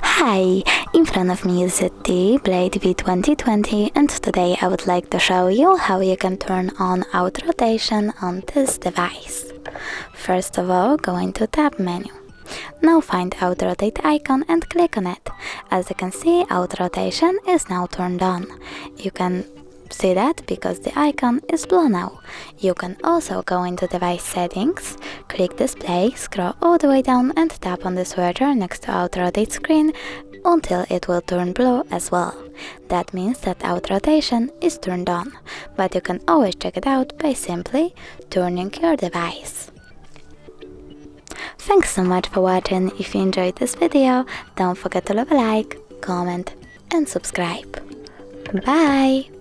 Hi, in front of me is ZTE Blade V2020 and today I would like to show you how you can turn on auto rotation on this device. First of all, go into tab menu. Now find auto rotate icon and click on it. As you can see, auto rotation is now turned on. You can see that because the icon is blue now. You can also go into device settings, click display, scroll all the way down and tap on the switcher next to auto rotate screen until it will turn blue as well. That means that auto rotation is turned on, but you can always check it out by simply turning your device. Thanks so much for watching. If you enjoyed this video, don't forget to leave a like, comment and subscribe. Bye!